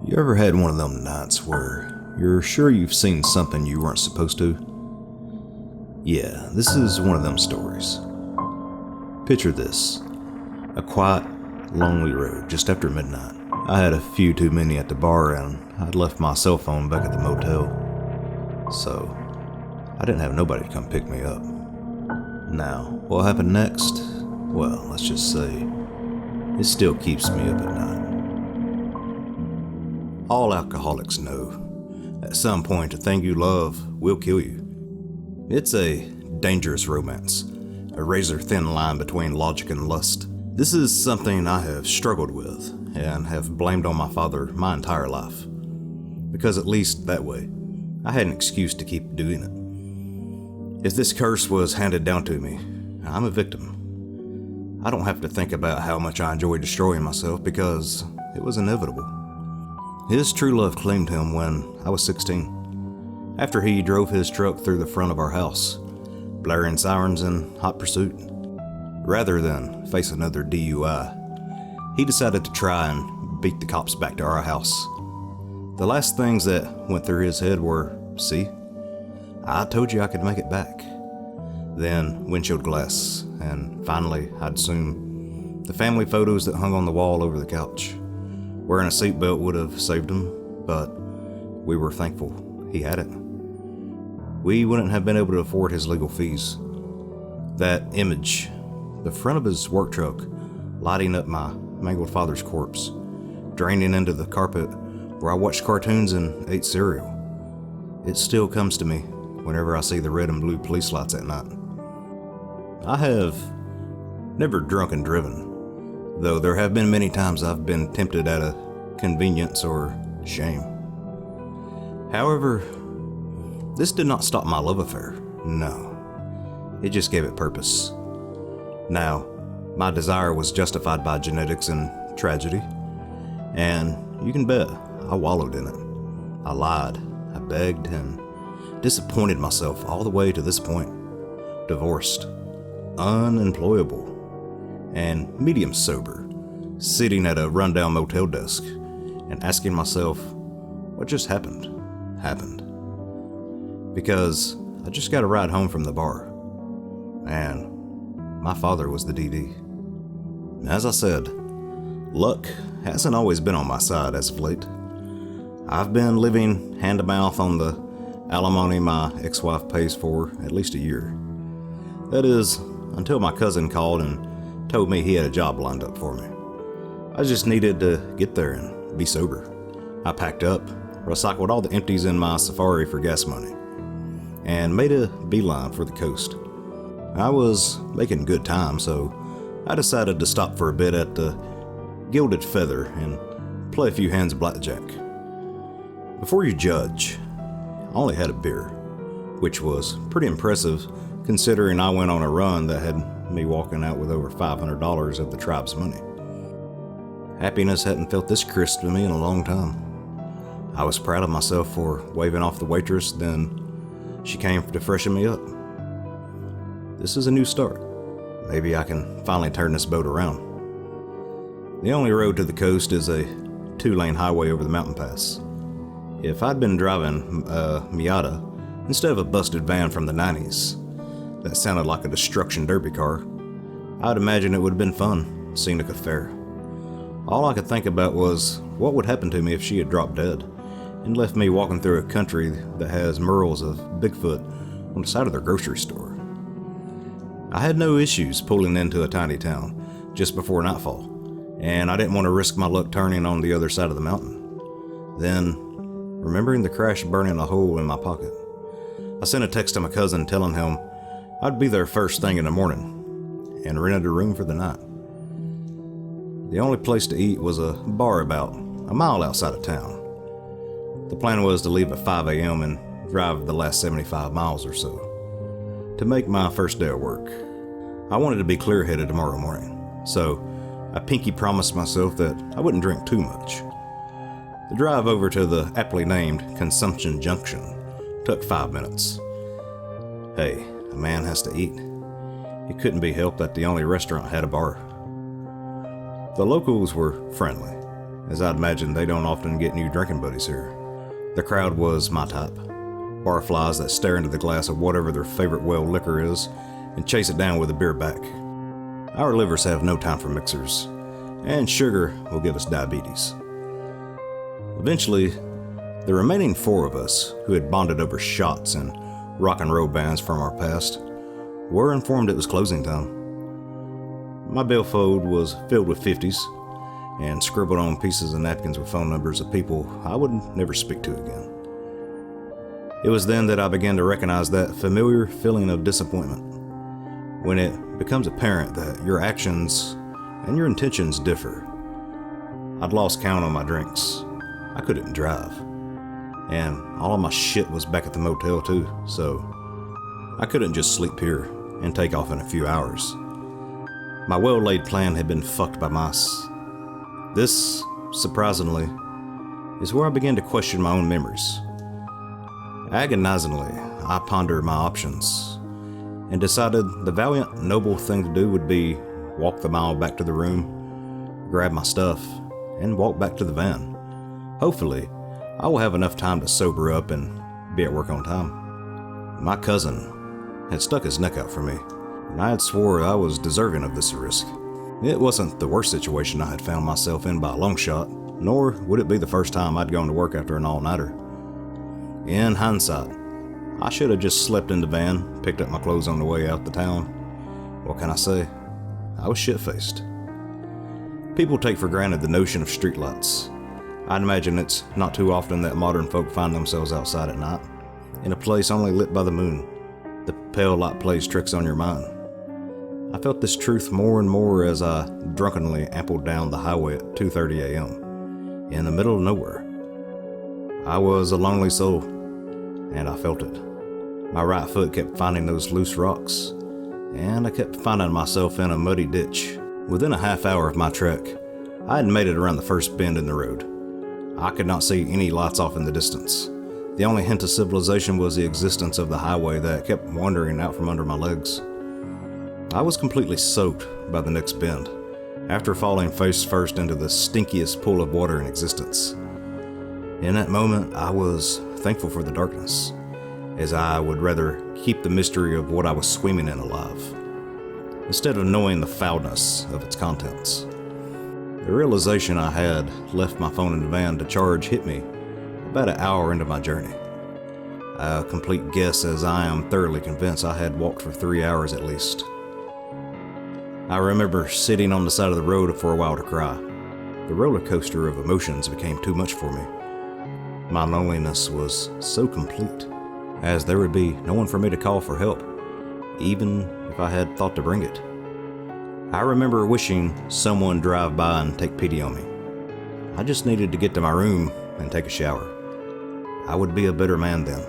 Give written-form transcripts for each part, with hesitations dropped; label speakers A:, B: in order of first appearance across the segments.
A: You ever had one of them nights where you're sure you've seen something you weren't supposed to? Yeah, this is one of them stories. Picture this. A quiet, lonely road just after midnight. I had a few too many at the bar and I'd left my cell phone back at the motel. So, I didn't have nobody to come pick me up. Now, what happened next? Well, let's just say, it still keeps me up at night. All alcoholics know, at some point, a thing you love will kill you. It's a dangerous romance, a razor-thin line between logic and lust. This is something I have struggled with and have blamed on my father my entire life, because at least that way, I had an excuse to keep doing it. If this curse was handed down to me, I'm a victim. I don't have to think about how much I enjoy destroying myself because it was inevitable. His true love claimed him when I was 16, after he drove his truck through the front of our house, blaring sirens in hot pursuit. Rather than face another DUI, he decided to try and beat the cops back to our house. The last things that went through his head were, "See, I told you I could make it back." Then windshield glass, and finally, I'd assume, the family photos that hung on the wall over the couch. Wearing a seatbelt would have saved him, but we were thankful he had it. We wouldn't have been able to afford his legal fees. That image, the front of his work truck, lighting up my mangled father's corpse, draining into the carpet where I watched cartoons and ate cereal. It still comes to me whenever I see the red and blue police lights at night. I have never drunk and driven, though there have been many times I've been tempted out of convenience or shame. However, this did not stop my love affair. No, it just gave it purpose. Now, my desire was justified by genetics and tragedy, and you can bet I wallowed in it. I lied, I begged, and disappointed myself all the way to this point. Divorced, unemployable, and medium sober, sitting at a rundown motel desk and asking myself, what just happened? Because I just got a ride home from the bar, and my father was the DD. As I said, luck hasn't always been on my side as of late. I've been living hand to mouth on the alimony my ex-wife pays for at least a year. That is, until my cousin called and told me he had a job lined up for me. I just needed to get there and be sober. I packed up, recycled all the empties in my Safari for gas money, and made a beeline for the coast. I was making good time, so I decided to stop for a bit at the Gilded Feather and play a few hands of blackjack. Before you judge, I only had a beer, which was pretty impressive considering I went on a run that had me walking out with over $500 of the tribe's money. Happiness hadn't felt this crisp to me in a long time. I was proud of myself for waving off the waitress, then she came to freshen me up. This is a new start. Maybe I can finally turn this boat around. The only road to the coast is a 2-lane highway over the mountain pass. If I'd been driving a Miata instead of a busted van from the 90s that sounded like a destruction derby car, I'd imagine it would have been fun, scenic affair. All I could think about was what would happen to me if she had dropped dead and left me walking through a country that has murals of Bigfoot on the side of their grocery store. I had no issues pulling into a tiny town just before nightfall, and I didn't want to risk my luck turning on the other side of the mountain. Then, remembering the crash burning a hole in my pocket, I sent a text to my cousin telling him I'd be there first thing in the morning and rented a room for the night. The only place to eat was a bar about a mile outside of town. The plan was to leave at 5 a.m. and drive the last 75 miles or so to make my first day of work. I wanted to be clear-headed tomorrow morning, so I pinky promised myself that I wouldn't drink too much. The drive over to the aptly named Consumption Junction took 5 minutes. Hey, a man has to eat. It couldn't be helped that the only restaurant had a bar. The locals were friendly, as I'd imagine they don't often get new drinking buddies here. The crowd was my type. Barflies that stare into the glass of whatever their favorite well liquor is and chase it down with a beer back. Our livers have no time for mixers, and sugar will give us diabetes. Eventually, the remaining 4 of us, who had bonded over shots and rock and roll bands from our past, were informed it was closing time. My billfold was filled with 50s and scribbled on pieces of napkins with phone numbers of people I would never speak to again. It was then that I began to recognize that familiar feeling of disappointment, when it becomes apparent that your actions and your intentions differ. I'd lost count on my drinks. I couldn't drive. And all of my shit was back at the motel too, so I couldn't just sleep here and take off in a few hours. My well-laid plan had been fucked by mice. This, surprisingly, is where I began to question my own memories. Agonizingly, I pondered my options and decided the valiant, noble thing to do would be walk the mile back to the room, grab my stuff, and walk back to the van. Hopefully, I will have enough time to sober up and be at work on time. My cousin had stuck his neck out for me, and I had swore I was deserving of this risk. It wasn't the worst situation I had found myself in by a long shot, nor would it be the first time I'd gone to work after an all-nighter. In hindsight, I should have just slept in the van, picked up my clothes on the way out the town. What can I say? I was shit-faced. People take for granted the notion of streetlights. I'd imagine it's not too often that modern folk find themselves outside at night, in a place only lit by the moon. The pale light plays tricks on your mind. I felt this truth more and more as I drunkenly ambled down the highway at 2:30 a.m. in the middle of nowhere. I was a lonely soul, and I felt it. My right foot kept finding those loose rocks, and I kept finding myself in a muddy ditch. Within a half hour of my trek, I had made it around the first bend in the road. I could not see any lights off in the distance. The only hint of civilization was the existence of the highway that kept wandering out from under my legs. I was completely soaked by the next bend, after falling face first into the stinkiest pool of water in existence. In that moment, I was thankful for the darkness, as I would rather keep the mystery of what I was swimming in alive, instead of knowing the foulness of its contents. The realization I had left my phone in the van to charge hit me about an hour into my journey. A complete guess, as I am thoroughly convinced I had walked for 3 hours at least. I remember sitting on the side of the road for a while to cry. The roller coaster of emotions became too much for me. My loneliness was so complete, as there would be no one for me to call for help, even if I had thought to bring it. I remember wishing someone drive by and take pity on me. I just needed to get to my room and take a shower. I would be a better man then.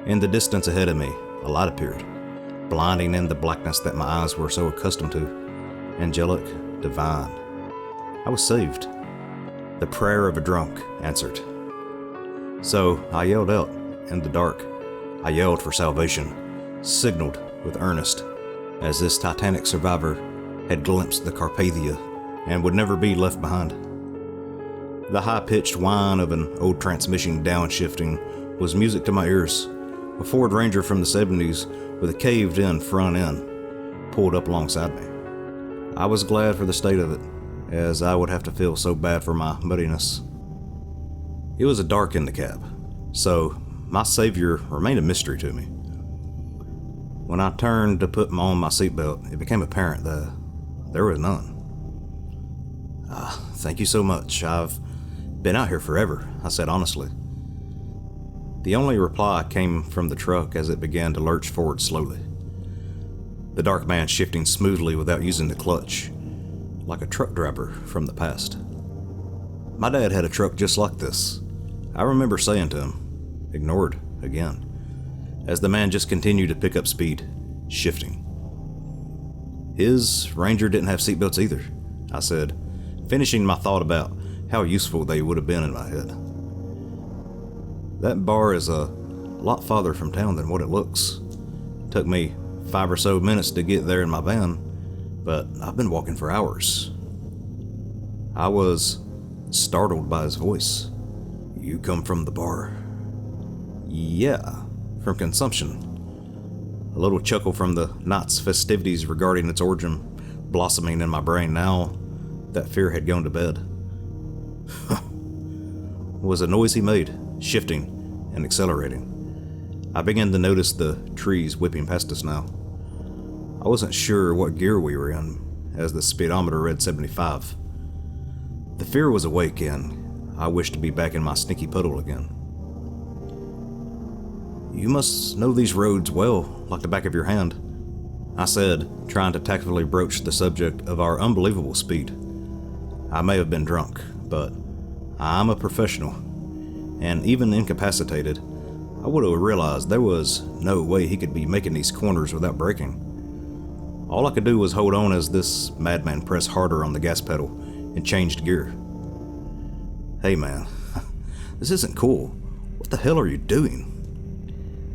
A: In the distance ahead of me, a light appeared, blinding in the blackness that my eyes were so accustomed to. Angelic, divine. I was saved. The prayer of a drunk answered. So I yelled out in the dark. I yelled for salvation, signaled with earnest, as this Titanic survivor had glimpsed the Carpathia and would never be left behind. The high-pitched whine of an old transmission downshifting was music to my ears. A Ford Ranger from the 70s with a caved-in front end pulled up alongside me. I was glad for the state of it, as I would have to feel so bad for my muddiness. It was dark in the cab, so my savior remained a mystery to me. When I turned to put on my seatbelt, it became apparent that there was none. Thank you so much. I've been out here forever, I said honestly. The only reply came from the truck as it began to lurch forward slowly. The dark man shifting smoothly without using the clutch, like a truck driver from the past. My dad had a truck just like this. I remember saying to him, ignored again, as the man just continued to pick up speed, shifting. His Ranger didn't have seatbelts either, I said, finishing my thought about how useful they would have been in my head. That bar is a lot farther from town than what it looks. It took me 5 or so minutes to get there in my van, but I've been walking for hours. I was startled by his voice. "You come from the bar?" "Yeah, from consumption." A little chuckle from the night's festivities regarding its origin blossoming in my brain now that fear had gone to bed. Was a noise he made, shifting and accelerating. I began to notice the trees whipping past us now. I wasn't sure what gear we were in, as the speedometer read 75. The fear was awake, and I wished to be back in my sneaky puddle again. "You must know these roads well, like the back of your hand," I said, trying to tactfully broach the subject of our unbelievable speed. I may have been drunk, but I'm a professional, and even incapacitated, I would have realized there was no way he could be making these corners without braking. All I could do was hold on as this madman pressed harder on the gas pedal and changed gear. "Hey man, this isn't cool. What the hell are you doing?"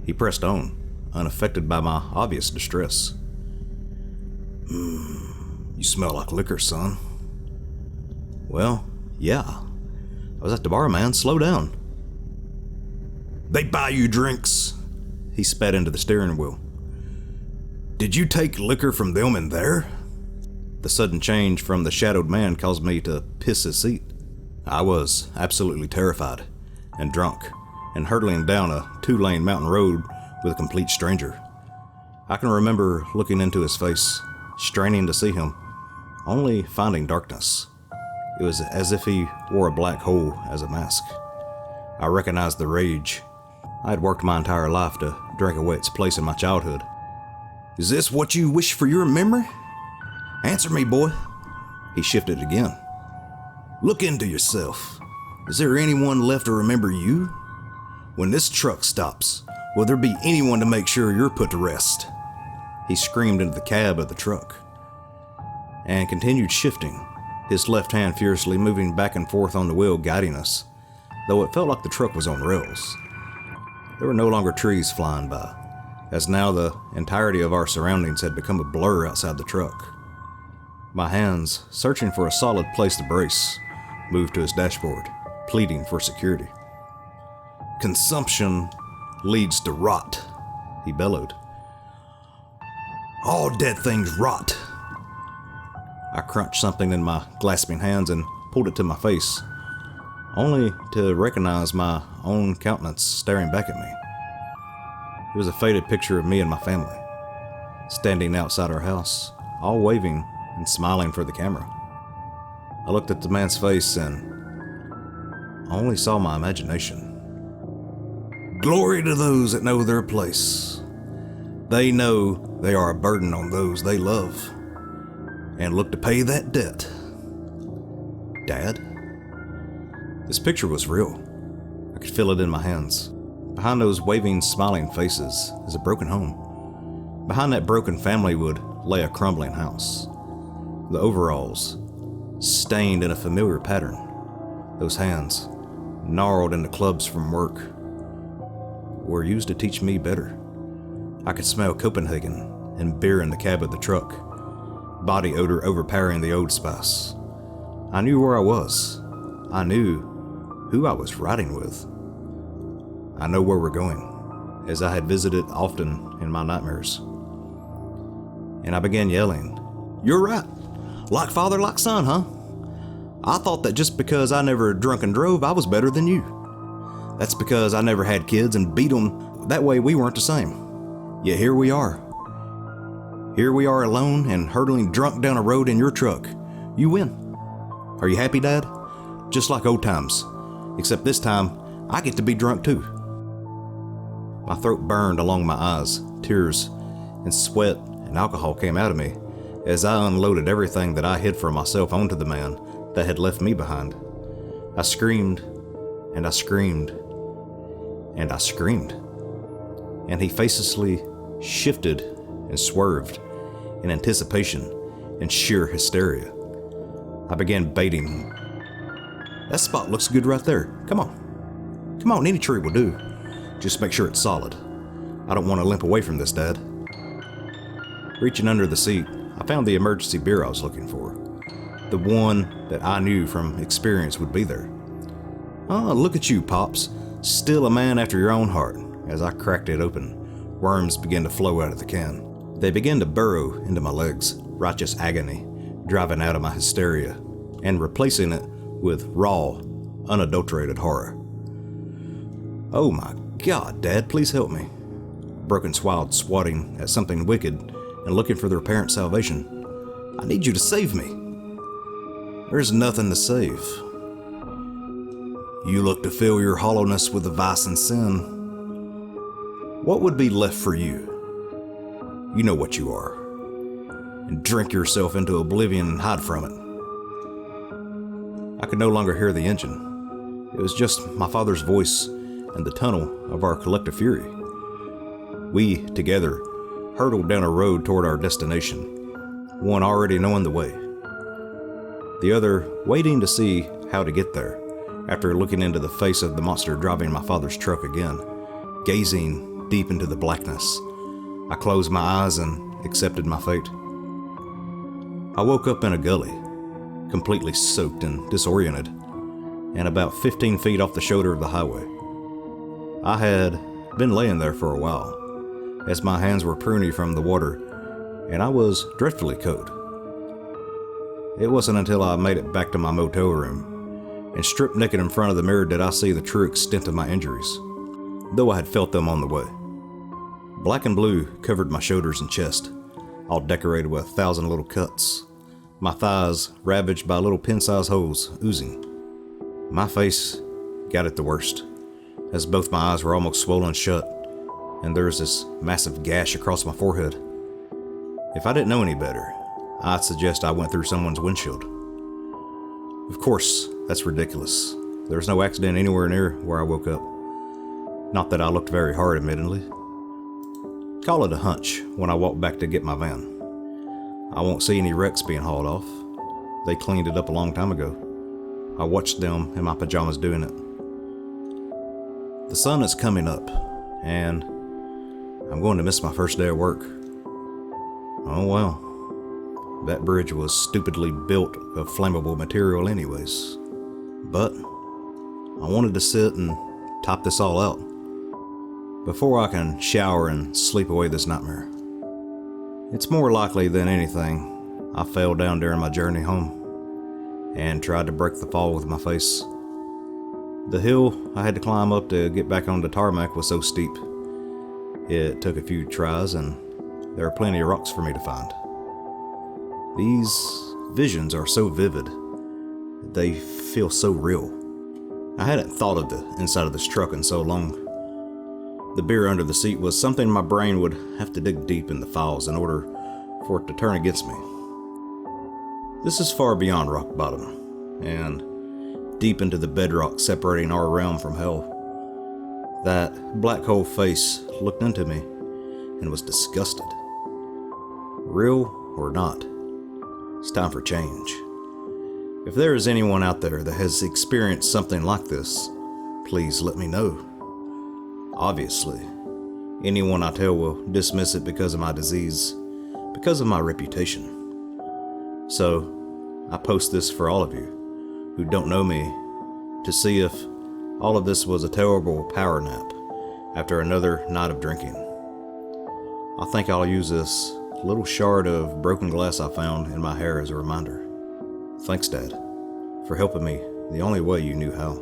A: He pressed on, unaffected by my obvious distress. You smell like liquor, son." "Well, yeah. I was at the bar, man. Slow down." "They buy you drinks?" He spat into the steering wheel. "Did you take liquor from them in there?" The sudden change from the shadowed man caused me to piss his seat. I was absolutely terrified and drunk and hurtling down a 2-lane mountain road with a complete stranger. I can remember looking into his face, straining to see him, only finding darkness. It was as if he wore a black hole as a mask. I recognized the rage. I had worked my entire life to drink away its place in my childhood. "Is this what you wish for your memory? Answer me, boy." He shifted again. "Look into yourself. Is there anyone left to remember you? When this truck stops, will there be anyone to make sure you're put to rest?" He screamed into the cab of the truck and continued shifting, his left hand furiously moving back and forth on the wheel, guiding us, though it felt like the truck was on rails. There were no longer trees flying by, as now the entirety of our surroundings had become a blur outside the truck. My hands, searching for a solid place to brace, moved to his dashboard, pleading for security. "Consumption leads to rot," he bellowed. "All dead things rot." I crunched something in my clasping hands and pulled it to my face, only to recognize my own countenance staring back at me. It was a faded picture of me and my family, standing outside our house, all waving and smiling for the camera. I looked at the man's face and only saw my imagination. "Glory to those that know their place. They know they are a burden on those they love, and look to pay that debt." Dad? This picture was real. I could feel it in my hands. Behind those waving, smiling faces is a broken home. Behind that broken family would lay a crumbling house. The overalls, stained in a familiar pattern. Those hands, gnarled into clubs from work, were used to teach me better. I could smell Copenhagen and beer in the cab of the truck, body odor overpowering the Old Spice. I knew where I was. I knew who I was riding with. I know where we're going, as I had visited often in my nightmares. And I began yelling, "You're right. Like father, like son, huh? I thought that just because I never drunk and drove, I was better than you. That's because I never had kids and beat them. That way we weren't the same. Yet here we are. Here we are alone and hurtling drunk down a road in your truck. You win. Are you happy, Dad? Just like old times. Except this time, I get to be drunk too." My throat burned along my eyes. Tears and sweat and alcohol came out of me as I unloaded everything that I hid from myself onto the man that had left me behind. I screamed, and I screamed, and I screamed. And he facelessly shifted and swerved in anticipation and sheer hysteria. I began baiting him. "That spot looks good right there. Come on. Come on, any tree will do. Just make sure it's solid. I don't want to limp away from this, Dad." Reaching under the seat, I found the emergency beer I was looking for. The one that I knew from experience would be there. "Oh, look at you, Pops. Still a man after your own heart." As I cracked it open, worms began to flow out of the can. They began to burrow into my legs, righteous agony, driving out of my hysteria, and replacing it with raw, unadulterated horror. "Oh my God, Dad, please help me." Broken Wild swatting at something wicked and looking for their parents' salvation. "I need you to save me." "There's nothing to save. You look to fill your hollowness with the vice and sin. What would be left for you? You know what you are. And drink yourself into oblivion and hide from it." I could no longer hear the engine. It was just my father's voice and the tunnel of our collective fury. We, together, hurtled down a road toward our destination, one already knowing the way, the other waiting to see how to get there, after looking into the face of the monster driving my father's truck again, gazing deep into the blackness. I closed my eyes and accepted my fate. I woke up in a gully, completely soaked and disoriented, and about 15 feet off the shoulder of the highway. I had been laying there for a while, as my hands were pruny from the water, and I was dreadfully cold. It wasn't until I made it back to my motel room and stripped naked in front of the mirror did I see the true extent of my injuries, though I had felt them on the way. Black and blue covered my shoulders and chest, all decorated with 1,000 little cuts, my thighs ravaged by little pin-sized holes oozing. My face got it the worst, as both my eyes were almost swollen shut, and there was this massive gash across my forehead. If I didn't know any better, I'd suggest I went through someone's windshield. Of course, that's ridiculous. There was no accident anywhere near where I woke up. Not that I looked very hard, admittedly. Call it a hunch when I walked back to get my van. I won't see any wrecks being hauled off. They cleaned it up a long time ago. I watched them in my pajamas doing it. The sun is coming up, and I'm going to miss my first day of work. Oh well. That bridge was stupidly built of flammable material anyways. But I wanted to sit and top this all out before I can shower and sleep away this nightmare. It's more likely than anything I fell down during my journey home and tried to break the fall with my face. The hill I had to climb up to get back on the tarmac was so steep. It took a few tries and there are plenty of rocks for me to find. These visions are so vivid. They feel so real. I hadn't thought of the inside of this truck in so long. The beer under the seat was something my brain would have to dig deep in the files in order for it to turn against me. This is far beyond rock bottom, and deep into the bedrock separating our realm from hell. That black hole face looked into me and was disgusted. Real or not, it's time for change. If there is anyone out there that has experienced something like this, please let me know. Obviously, anyone I tell will dismiss it because of my disease, because of my reputation. So, I post this for all of you who don't know me to see if all of this was a terrible power nap after another night of drinking. I think I'll use this little shard of broken glass I found in my hair as a reminder. Thanks, Dad, for helping me the only way you knew how.